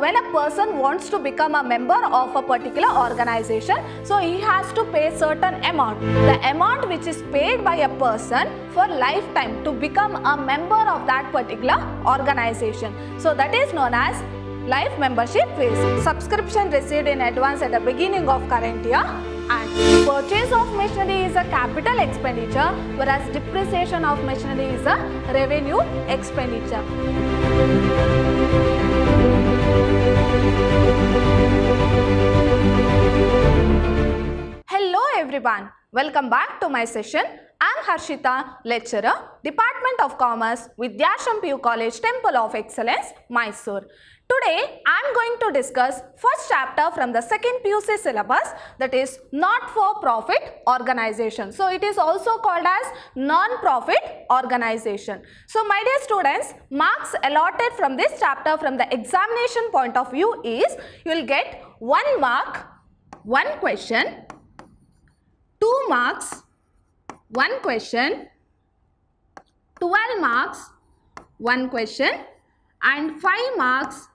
When a person wants to become a member of a particular organization, so he has to pay certain amount. The amount which is paid by a person for lifetime to become a member of that particular organization. So that is known as life membership fees. Subscription received in advance at the beginning of current year, and purchase of machinery is a capital expenditure, whereas depreciation of machinery is a revenue expenditure. Hello everyone, welcome back to my session. I am Harshita, lecturer, Department of Commerce, Vidyashram PU College, Temple of Excellence, Mysore. Today, I am going to discuss first chapter from the second PUC syllabus, that is not-for-profit organization. So, it is also called as non-profit organization. So, my dear students, marks allotted from this chapter from the examination point of view is, you will get 1 mark, 1 question, 2 marks, 1 question, 12 marks, 1 question, and 5 marks,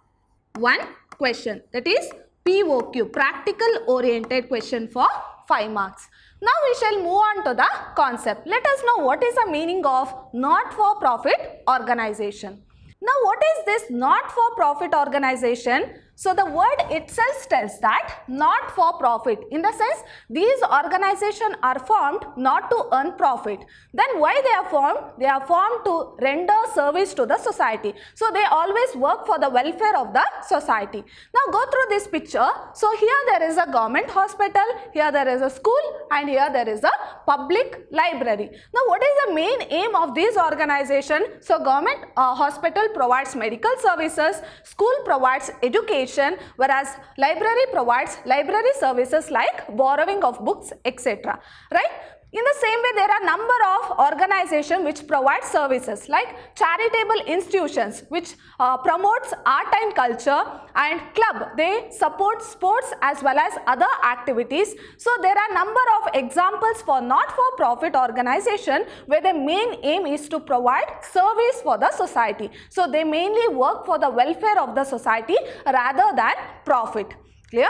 1 question, that is POQ, practical oriented question for 5 marks. Now we shall move on to the concept. Let us know what is the meaning of not-for-profit organization. Now what is this not-for-profit organization? So the word itself tells that not for profit, in the sense these organizations are formed not to earn profit. Then why they are formed? They are formed to render service to the society. So they always work for the welfare of the society. Now go through this picture. So here there is a government hospital, here there is a school, and here there is a public library. Now what is the main aim of this organization? So government hospital provides medical services, school provides education, whereas library provides library services like borrowing of books, etc. Right? In the same way, there are number of organizations which provide services like charitable institutions which promotes art and culture, and club, they support sports as well as other activities. So there are number of examples for not-for-profit organization where the main aim is to provide service for the society. So they mainly work for the welfare of the society rather than profit. Clear?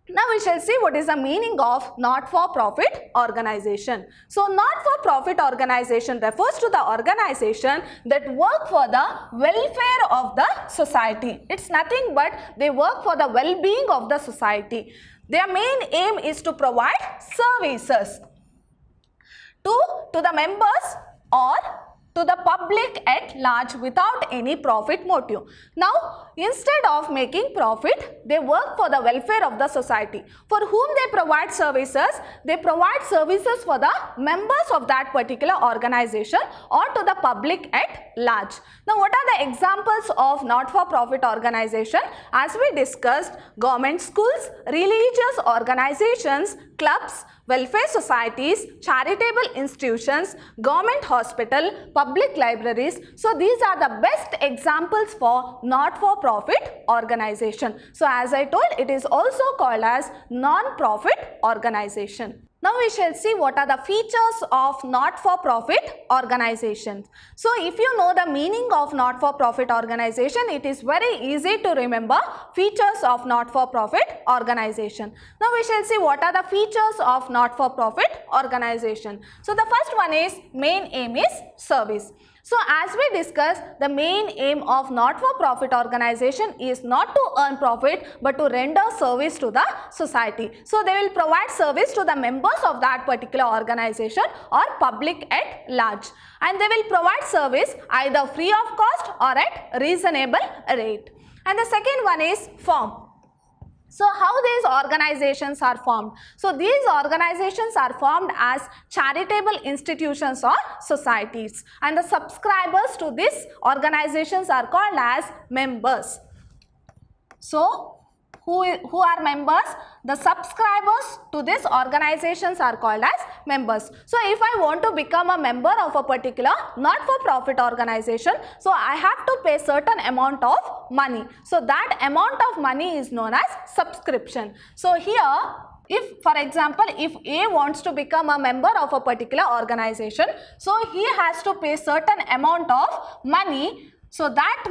Now we shall see what is the meaning of not-for-profit organization. So not-for-profit organization refers to the organization that work for the welfare of the society. It's nothing but they work for the well-being of the society. Their main aim is to provide services to the members or to the public at large without any profit motive. Now, instead of making profit, they work for the welfare of the society. For whom they provide services? They provide services for the members of that particular organization or to the public at large. Now, what are the examples of not-for-profit organization? As we discussed, government schools, religious organizations, clubs, welfare societies, charitable institutions, government hospital, public libraries. So these are the best examples for not-for-profit organization. So as I told, it is also called as non-profit organization. Now we shall see what are the features of not-for-profit organizations. So if you know the meaning of not-for-profit organization, it is very easy to remember features of not-for-profit organization. Now we shall see what are the features of not-for-profit organization. So the first one is main aim is service. So as we discussed, the main aim of not-for-profit organization is not to earn profit but to render service to the society. So they will provide service to the members of that particular organization or public at large, and they will provide service either free of cost or at reasonable rate. And the second one is form. So how these organizations are formed? So these organizations are formed as charitable institutions or societies, and the subscribers to these organizations are called as members. So who are members? The subscribers to these organizations are called as members. So if I want to become a member of a particular not-for-profit organization, so I have to pay certain amount of money. So that amount of money is known as subscription. So here, if for example, if A wants to become a member of a particular organization, so he has to pay certain amount of money So that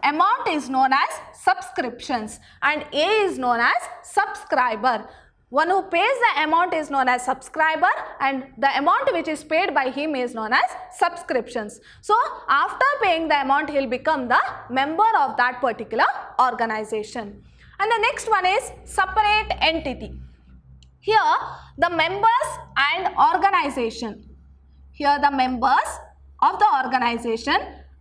amount is known as subscriptions, and A is known as subscriber. One who pays the amount is known as subscriber, and the amount which is paid by him is known as subscriptions. So after paying the amount, he will become the member of that particular organization. And the next one is separate entity. Here the members and organization. Here the members of the organization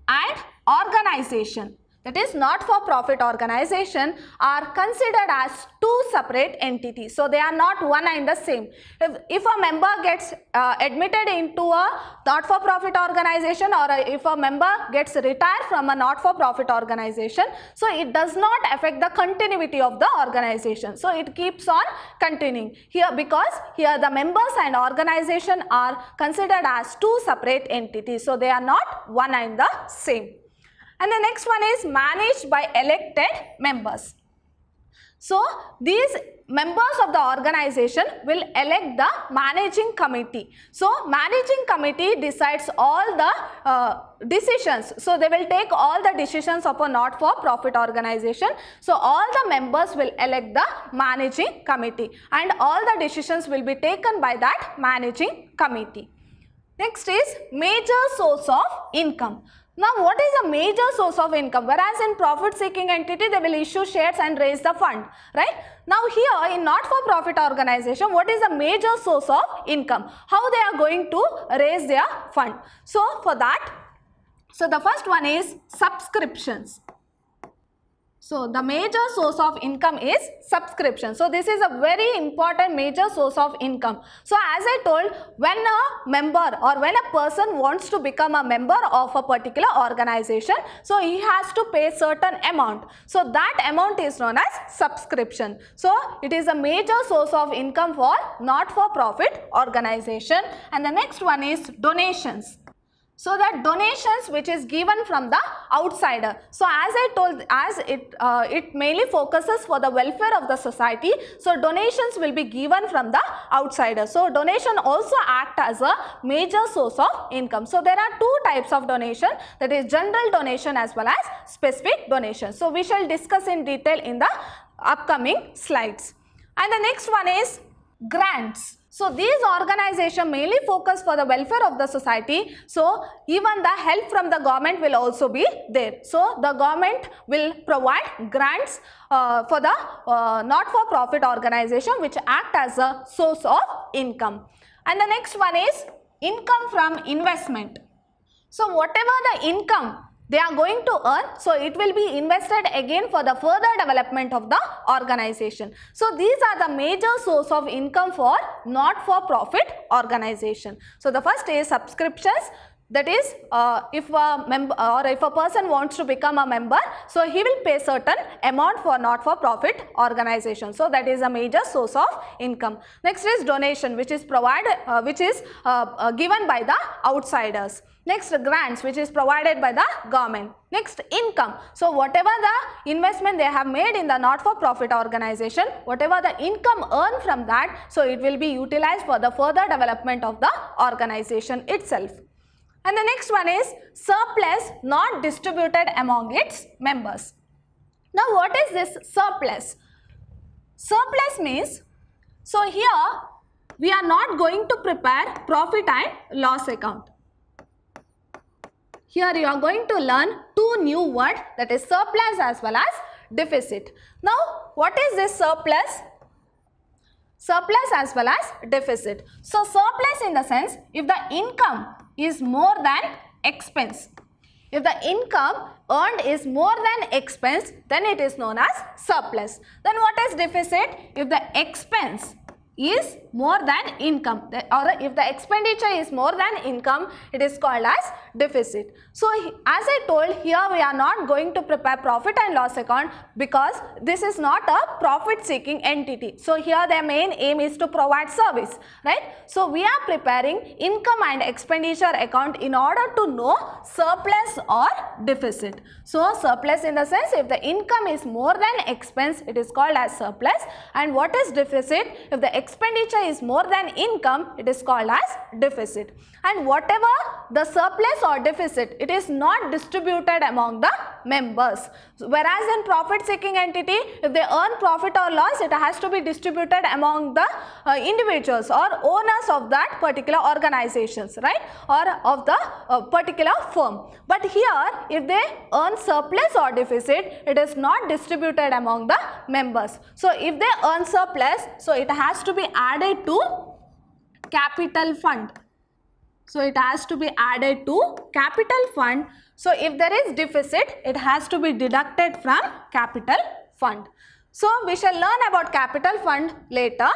and organization, that is not-for-profit organization, are considered as two separate entities. So they are not one and the same. If a member gets admitted into a not-for-profit organization, or if a member gets retired from a not-for-profit organization, so it does not affect the continuity of the organization. So it keeps on continuing here, because here the members and organization are considered as two separate entities. So they are not one and the same. And the next one is managed by elected members. So these members of the organization will elect the managing committee. So managing committee decides all the decisions. So they will take all the decisions of a not-for-profit organization. So all the members will elect the managing committee, and all the decisions will be taken by that managing committee. Next is major source of income. Now what is a major source of income? Whereas in profit seeking entity they will issue shares and raise the fund, right? Now here in not-for-profit organization, what is a major source of income? How they are going to raise their fund? So for that, so the first one is subscriptions. So the major source of income is subscription. So this is a very important major source of income. So as I told, when a member or when a person wants to become a member of a particular organization, so he has to pay certain amount. So that amount is known as subscription. So it is a major source of income for not-for-profit organization. And the next one is donations. So that donations which is given from the outsider. So as I told, as it mainly focuses for the welfare of the society, so donations will be given from the outsider. So donation also act as a major source of income. So there are two types of donation, that is general donation as well as specific donation. So we shall discuss in detail in the upcoming slides. And the next one is grants. So these organizations mainly focus for the welfare of the society. So even the help from the government will also be there. So the government will provide grants for the not-for-profit organization which act as a source of income. And the next one is income from investment. So whatever the income they are going to earn, so it will be invested again for the further development of the organization. So these are the major source of income for not-for-profit organization. So the first is subscriptions. That is, if a member or if a person wants to become a member, so he will pay certain amount for not-for-profit organization. So that is a major source of income. Next is donation, which is provided, given by the outsiders. Next, grants, which is provided by the government. Next, income. So whatever the investment they have made in the not-for-profit organization, whatever the income earned from that, so it will be utilized for the further development of the organization itself. And the next one is surplus not distributed among its members. Now what is this surplus? Surplus means, so here we are not going to prepare profit and loss account. Here you are going to learn two new words, that is surplus as well as deficit. Now what is this surplus? Surplus as well as deficit. So surplus in the sense, if the income is more than expense. If the income earned is more than expense, then it is known as surplus. Then what is deficit? If the expense is more than income, or if the expenditure is more than income, it is called as deficit. So as I told, here we are not going to prepare profit and loss account because this is not a profit seeking entity. So here their main aim is to provide service, right? So we are preparing income and expenditure account in order to know surplus or deficit. So surplus in the sense, if the income is more than expense, it is called as surplus. And what is deficit? If the expenditure is more than income, it is called as deficit. And whatever the surplus or deficit, it is not distributed among the members. Whereas in profit seeking entity, if they earn profit or loss, it has to be distributed among the individuals or owners of that particular organizations, right, or of the particular firm. But here, if they earn surplus or deficit, it is not distributed among the members. So if they earn surplus, so it has to be added to capital fund. So it has to be added to capital fund. So if there is deficit, it has to be deducted from capital fund. So we shall learn about capital fund later.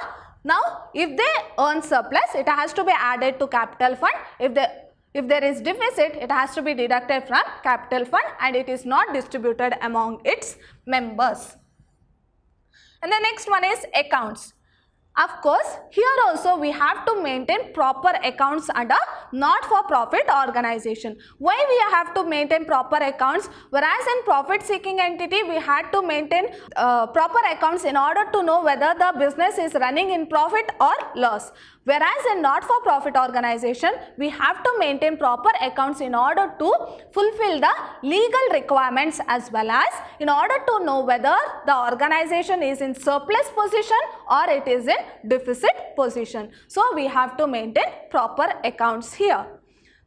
Now if they earn surplus, it has to be added to capital fund. If there is deficit, it has to be deducted from capital fund and it is not distributed among its members. And the next one is accounts. Of course, here also we have to maintain proper accounts under not-for-profit organization. Why we have to maintain proper accounts? Whereas in profit-seeking entity, we had to maintain proper accounts in order to know whether the business is running in profit or loss. Whereas in not-for-profit organization, we have to maintain proper accounts in order to fulfill the legal requirements as well as in order to know whether the organization is in surplus position or it is in deficit position. So we have to maintain proper accounts here.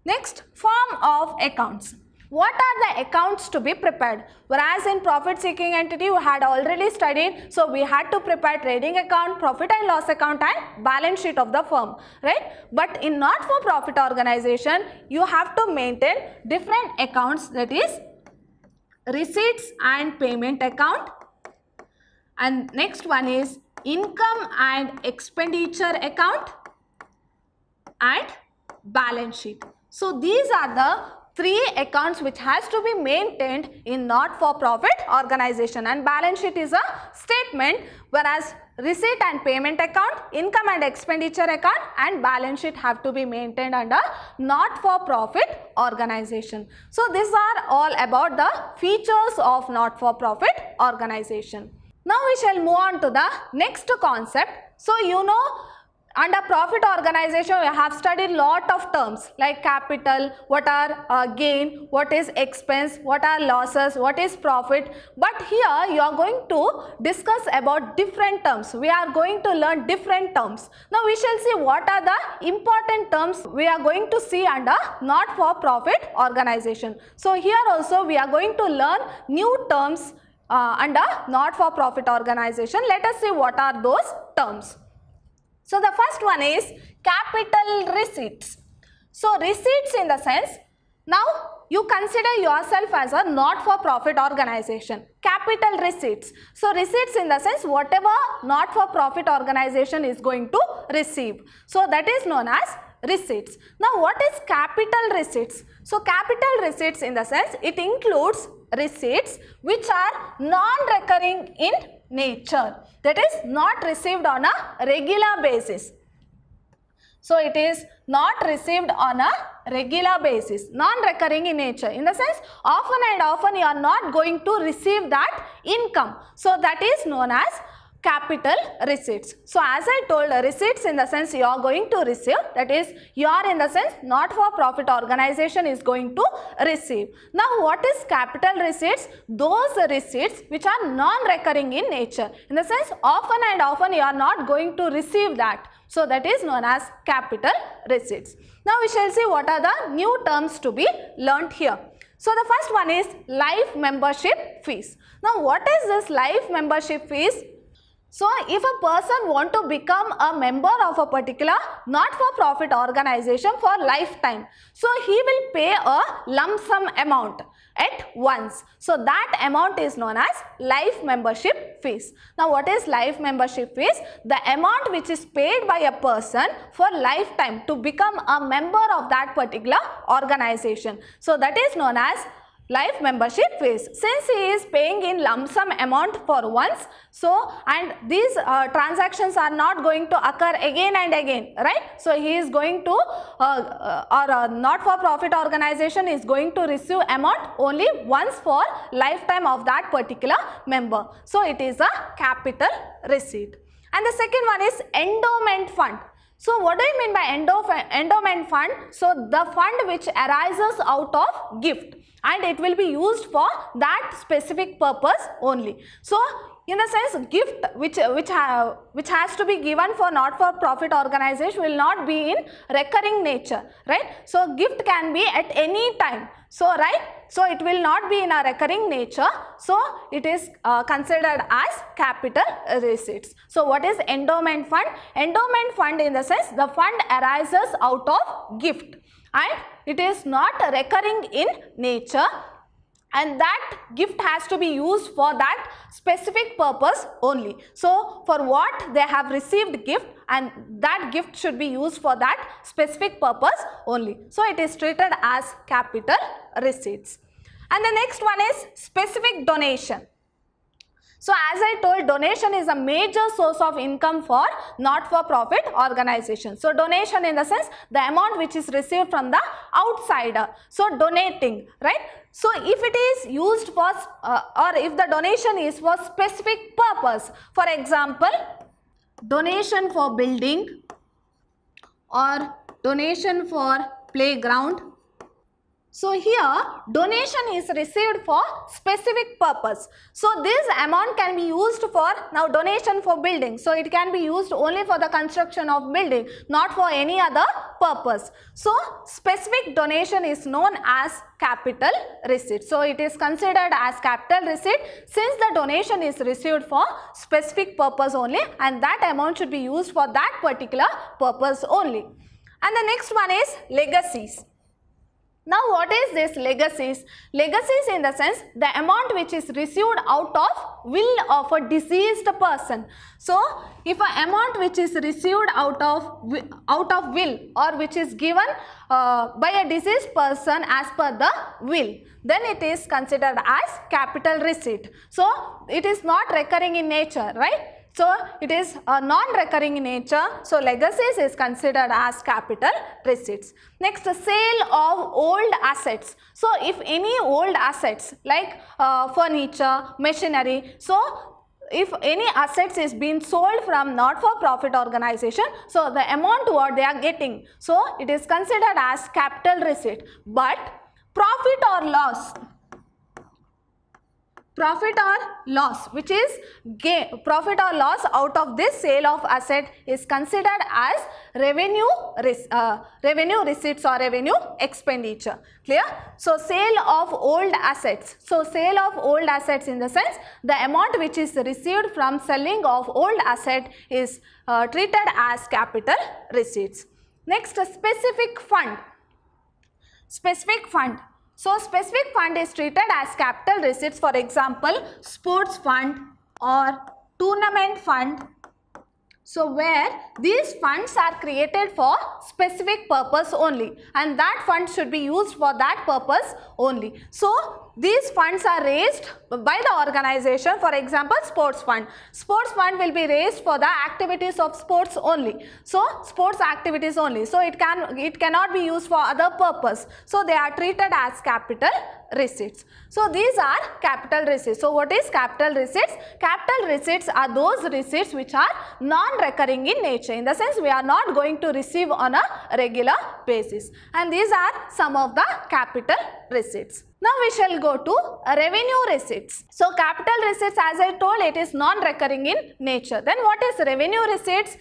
Next, form of accounts. What are the accounts to be prepared? Whereas in profit seeking entity we had already studied, so we had to prepare trading account, profit and loss account and balance sheet of the firm, right? But in not for profit organization, you have to maintain different accounts, that is receipts and payment account, and next one is income and expenditure account and balance sheet. So these are the three accounts which has to be maintained in not-for-profit organization, and balance sheet is a statement, whereas receipt and payment account, income and expenditure account and balance sheet have to be maintained under not-for-profit organization. So these are all about the features of not-for-profit organization. Now we shall move on to the next concept. So you know, under profit organization we have studied lot of terms like capital, what are gain, what is expense, what are losses, what is profit. But here you are going to discuss about different terms. We are going to learn different terms. Now we shall see what are the important terms we are going to see under not for profit organization. So here also we are going to learn new terms under not for profit organization. Let us see what are those terms. So the first one is capital receipts. So receipts in the sense, now you consider yourself as a not-for-profit organization. Capital receipts. So receipts in the sense whatever not-for-profit organization is going to receive. So that is known as receipts. Now what is capital receipts? So capital receipts in the sense it includes receipts which are non-recurring in nature, that is not received on a regular basis. So it is not received on a regular basis, non-recurring in nature, in the sense often and often you are not going to receive that income. So that is known as capital receipts. So as I told, receipts in the sense you are going to receive, that is you are in the sense not for profit organization is going to receive. Now what is capital receipts? Those receipts which are non-recurring in nature, in the sense often and often you are not going to receive that. So that is known as capital receipts. Now we shall see what are the new terms to be learnt here. So the first one is life membership fees. Now what is this life membership fees? So if a person want to become a member of a particular not-for-profit organization for lifetime, so he will pay a lump sum amount at once. So that amount is known as life membership fees. Now what is life membership fees? The amount which is paid by a person for lifetime to become a member of that particular organization. So that is known as life membership fees. Since he is paying in lump sum amount for once, so and these transactions are not going to occur again and again, right? So he is going to or a not-for-profit organization is going to receive amount only once for lifetime of that particular member. So it is a capital receipt. And the second one is endowment fund. So what do you mean by endowment fund? So the fund which arises out of gift and it will be used for that specific purpose only. So in the sense, gift which has to be given for not-for-profit organization will not be in recurring nature, right? So gift can be at any time. So right, so it will not be in a recurring nature. So it is considered as capital receipts. So what is endowment fund? Endowment fund in the sense the fund arises out of gift and it is not recurring in nature, and that gift has to be used for that specific purpose only. So for what they have received gift, and that gift should be used for that specific purpose only. So it is treated as capital receipts. And the next one is specific donation. So as I told, donation is a major source of income for not-for-profit organizations. So donation in the sense the amount which is received from the outsider. So donating, right? So if it is used for or if the donation is for specific purpose, for example, donation for building or donation for playground. So here donation is received for specific purpose. So this amount can be used for, now donation for building. So it can be used only for the construction of building, not for any other purpose. So specific donation is known as capital receipt. So it is considered as capital receipt since the donation is received for specific purpose only and that amount should be used for that particular purpose only. And the next one is legacies. Now what is this legacies? Legacies in the sense the amount which is received out of will of a deceased person. So if an amount which is received out of will or which is given by a deceased person as per the will, then it is considered as capital receipt. So it is not recurring in nature, right? So it is non-recurring in nature. So legacies is considered as capital receipts. Next, sale of old assets. So if any old assets like furniture, machinery, so if any assets is being sold from not-for-profit organization, so the amount what they are getting, so it is considered as capital receipt. But profit or loss which is gain, profit or loss out of this sale of asset is considered as revenue receipts or revenue expenditure. Clear? So sale of old assets. So sale of old assets in the sense the amount which is received from selling of old asset is treated as capital receipts. Next, specific fund. Specific fund. So specific fund is treated as capital receipts, for example, sports fund or tournament fund. So where these funds are created for specific purpose only and that fund should be used for that purpose only. So these funds are raised by the organization, for example, sports fund. Sports fund will be raised for the activities of sports only. So sports activities only. So it cannot be used for other purpose. So they are treated as capital receipts. So these are capital receipts. So what is capital receipts? Capital receipts are those receipts which are non-recurring in nature. In the sense we are not going to receive on a regular basis. And these are some of the capital receipts. Now we shall go to revenue receipts. So capital receipts, as I told, it is non-recurring in nature. Then what is revenue receipts?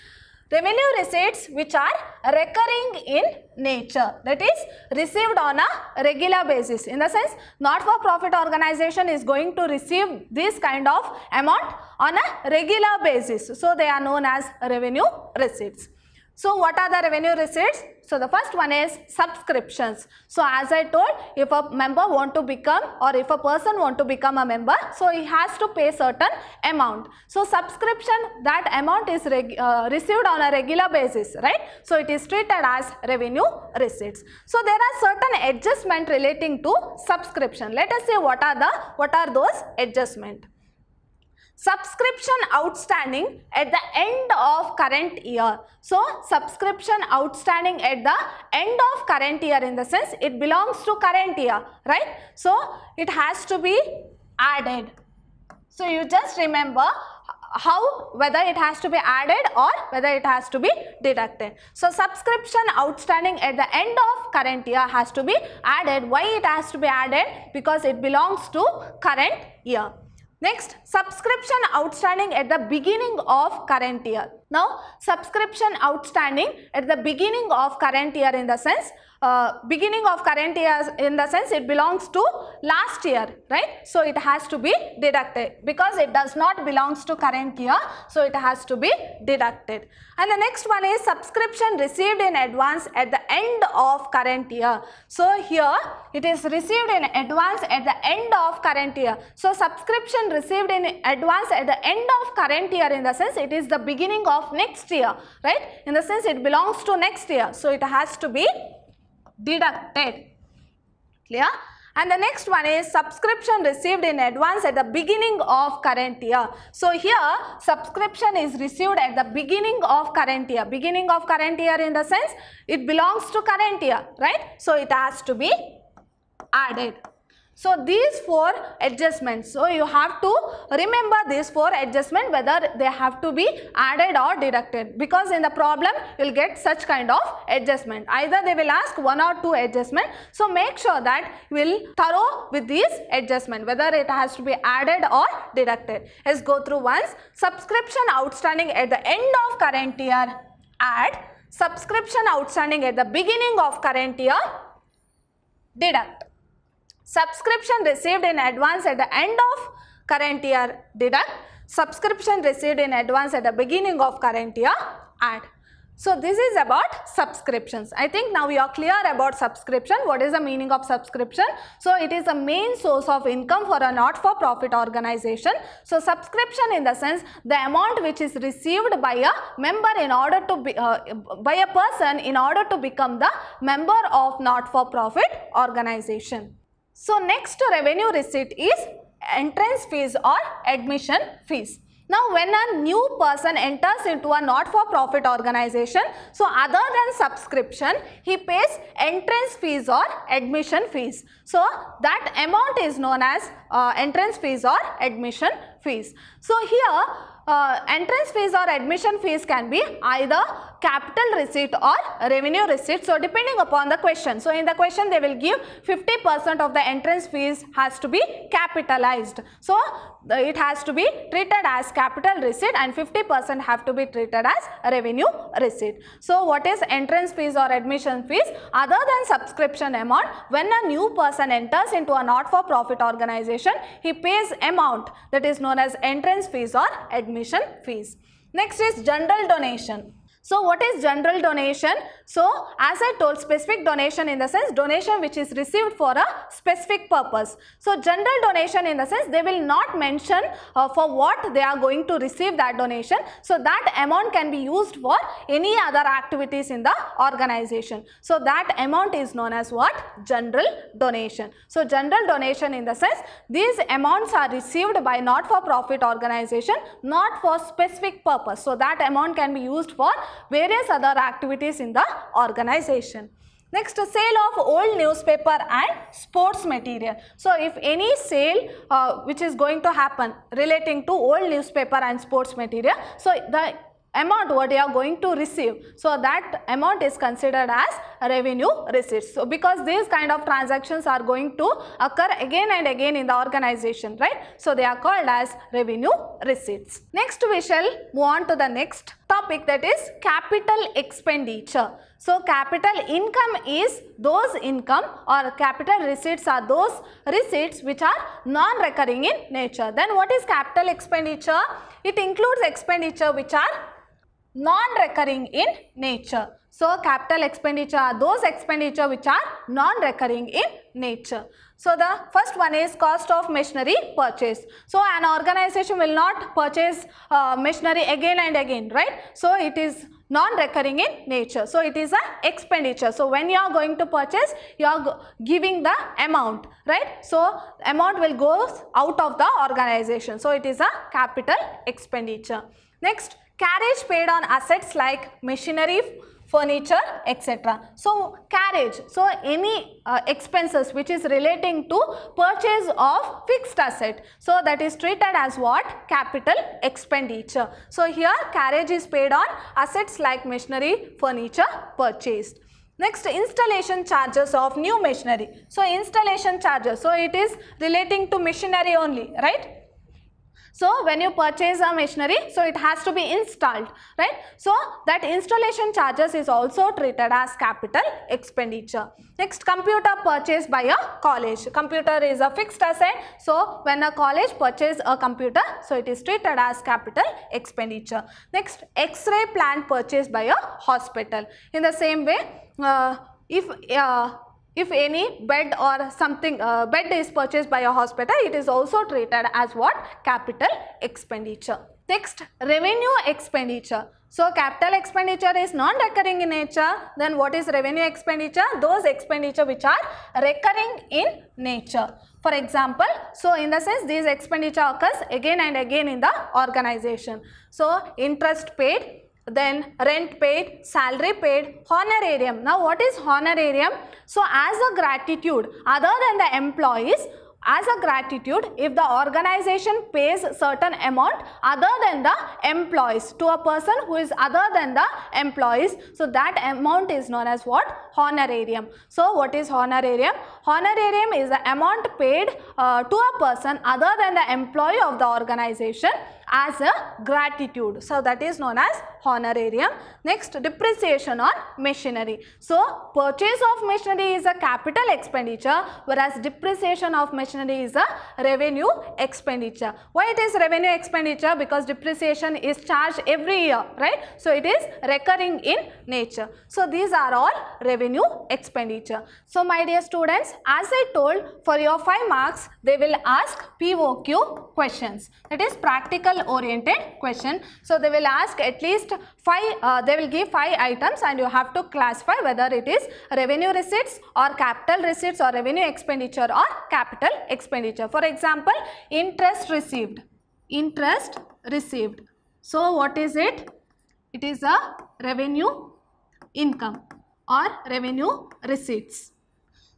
Revenue receipts which are recurring in nature, that is received on a regular basis. In the sense not-for-profit organization is going to receive this kind of amount on a regular basis. So they are known as revenue receipts. So what are the revenue receipts? So the first one is subscriptions. So as I told, if a member want to become or if a person want to become a member, so he has to pay certain amount. So subscription, that amount is received on a regular basis, right? So it is treated as revenue receipts. So there are certain adjustments relating to subscription. Let us see what are those adjustments. Subscription outstanding at the end of current year. So subscription outstanding at the end of current year, in the sense it belongs to current year, right? So it has to be added. So you just remember whether it has to be added or whether it has to be deducted. So subscription outstanding at the end of current year has to be added. Why it has to be added? Because it belongs to current year. Next, subscription outstanding at the beginning of current year. Now, subscription outstanding at the beginning of current year in the sense, beginning of current year in the sense it belongs to last year, right? So it has to be deducted because it does not belongs to current year, so it has to be deducted. And the next one is subscription received in advance at the end of current year. So here it is received in advance at the end of current year. So subscription received in advance at the end of current year in the sense it is the beginning of next year, right? In the sense it belongs to next year, so it has to be deducted. Clear? And the next one is subscription received in advance at the beginning of current year. So here subscription is received at the beginning of current year. Beginning of current year in the sense it belongs to current year, right? So it has to be added. So these four adjustments, so you have to remember these four adjustments whether they have to be added or deducted, because in the problem you will get such kind of adjustment. Either they will ask one or two adjustment. So make sure that you will thorough with these adjustment whether it has to be added or deducted. Let's go through once. Subscription outstanding at the end of current year, add. Subscription outstanding at the beginning of current year, deduct. Subscription received in advance at the end of current year, deduct. Subscription received in advance at the beginning of current year, add. So this is about subscriptions. I think now you are clear about subscription. What is the meaning of subscription? So it is a main source of income for a not-for-profit organization. So subscription in the sense the amount which is received by a member in order to be, by a person in order to become the member of not-for-profit organization. So next revenue receipt is entrance fees or admission fees. Now when a new person enters into a not-for-profit organization, so other than subscription, he pays entrance fees or admission fees. So that amount is known as entrance fees or admission fees. So here entrance fees or admission fees can be either capital receipt or revenue receipt. So depending upon the question. So in the question they will give 50% of the entrance fees has to be capitalized. So it has to be treated as capital receipt and 50% have to be treated as revenue receipt. So what is entrance fees or admission fees? Other than subscription amount, when a new person enters into a not-for-profit organization, he pays amount that is known as entrance fees or admission fees. Next is general donation. So what is general donation? So as I told, specific donation in the sense donation which is received for a specific purpose. So general donation in the sense they will not mention for what they are going to receive that donation. So that amount can be used for any other activities in the organization. So that amount is known as what? General donation. So general donation in the sense these amounts are received by not-for-profit organization not for specific purpose. So that amount can be used for various other activities in the organization. Next, sale of old newspaper and sports material. So if any sale which is going to happen relating to old newspaper and sports material, so the amount what you are going to receive, so that amount is considered as revenue receipts. So because these kind of transactions are going to occur again and again in the organization, right? So they are called as revenue receipts. Next we shall move on to the next topic, that is capital expenditure. So capital income is those income or capital receipts are those receipts which are non-recurring in nature. Then what is capital expenditure? It includes expenditure which are non-recurring in nature. So capital expenditure are those expenditure which are non-recurring in nature. So the first one is cost of machinery purchase. So an organization will not purchase machinery again and again, right? So it is non-recurring in nature. So it is an expenditure. So when you are going to purchase, you are giving the amount, right? So amount will go out of the organization. So it is a capital expenditure. Next, carriage paid on assets like machinery, furniture, etc. So carriage, so any expenses which is relating to purchase of fixed asset, so that is treated as what? Capital expenditure. So here carriage is paid on assets like machinery, furniture purchased. Next, installation charges of new machinery. So installation charges, so it is relating to machinery only, right? So when you purchase a machinery, so it has to be installed, right? So that installation charges is also treated as capital expenditure. Next, computer purchased by a college. Computer is a fixed asset. So when a college purchases a computer, so it is treated as capital expenditure. Next, X-ray plant purchased by a hospital. In the same way, if any bed or something bed is purchased by a hospital, it is also treated as what? Capital expenditure. Next, revenue expenditure. So capital expenditure is non-recurring in nature. Then what is revenue expenditure? Those expenditure which are recurring in nature. For example, so in the sense these expenditure occurs again and again in the organization. So interest paid, then rent paid, salary paid, honorarium. Now what is honorarium? So as a gratitude, other than the employees, as a gratitude, if the organization pays certain amount other than the employees to a person who is other than the employees, so that amount is known as what? Honorarium. So what is honorarium? Honorarium is the amount paid to a person other than the employee of the organization as a gratitude. So that is known as honorarium. Next, depreciation on machinery. So purchase of machinery is a capital expenditure, whereas depreciation of machinery is a revenue expenditure. Why it is revenue expenditure? Because depreciation is charged every year, right? So it is recurring in nature. So these are all revenue expenditure. So my dear students, as I told, for your 5 marks, they will ask POQ questions. That is practical oriented question. So they will ask at least 5, they will give 5 items and you have to classify whether it is revenue receipts or capital receipts or revenue expenditure or capital expenditure. For example, interest received. Interest received. So what is it? It is a revenue income or revenue receipts.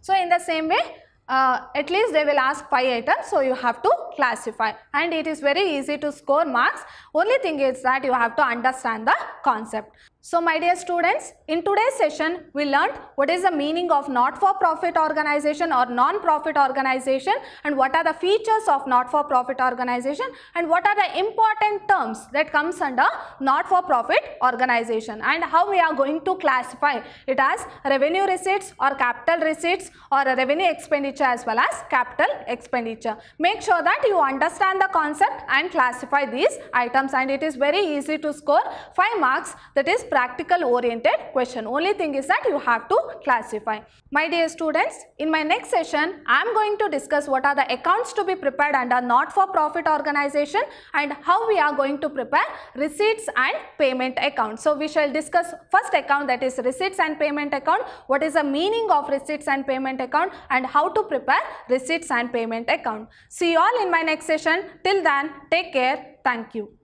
So in the same way, at least they will ask 5 items, so you have to classify, and it is very easy to score marks. Only thing is that you have to understand the concept. So my dear students, in today's session we learned what is the meaning of not-for-profit organization or non-profit organization, and what are the features of not-for-profit organization, and what are the important terms that comes under not-for-profit organization, and how we are going to classify it as revenue receipts or capital receipts or a revenue expenditure as well as capital expenditure. Make sure that you understand the concept and classify these items, and it is very easy to score 5 marks, that is practical oriented question. Only thing is that you have to classify. My dear students, in my next session, I am going to discuss what are the accounts to be prepared under not-for-profit organization and how we are going to prepare receipts and payment account. So we shall discuss first account, that is receipts and payment account, what is the meaning of receipts and payment account, and how to prepare receipts and payment account. See you all in my next session. Till then, take care. Thank you.